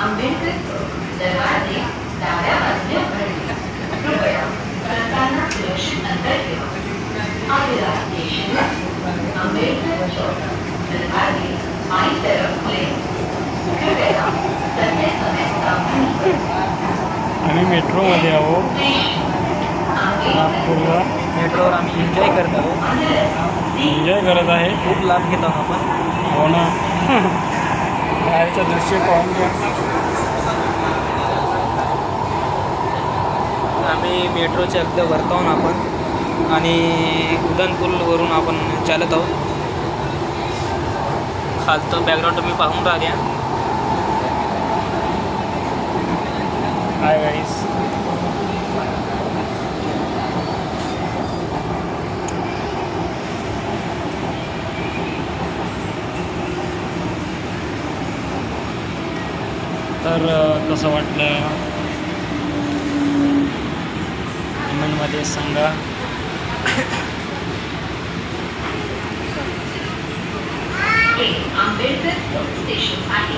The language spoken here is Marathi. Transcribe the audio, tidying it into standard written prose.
आंबेडकर दरवाजे डाव्या बाजूने उघडले. कृपया चालकांना सुरक्षित अंतर ठेवा. अगला स्टेशन आंबेडकर चौक दरवाजे बाईं तरफ खुले. कृपया चलते समय सावधानी बरतें. आम्ही मेट्रोमध्ये आहोत नागपूरला. मेट्रोवर आम्ही एन्जॉय करत आहोत. एन्जॉय करत आहे. खूप लाभ घेत आहोत आपण. हो ना. बाहेरचं दृश्य पाहून घ्या. आम्ही मेट्रोच्या अगदी वरती आहोत आपण आणि उड्डाणपूलवरून आपण चालत आहोत. खालचं बॅकग्राऊंड तुम्ही पाहून राहिल्या. Hi guys. तर कसं वाटलं कमेंटमध्ये सांगा. हे आंबेडकर चौक स्टेशन आहे.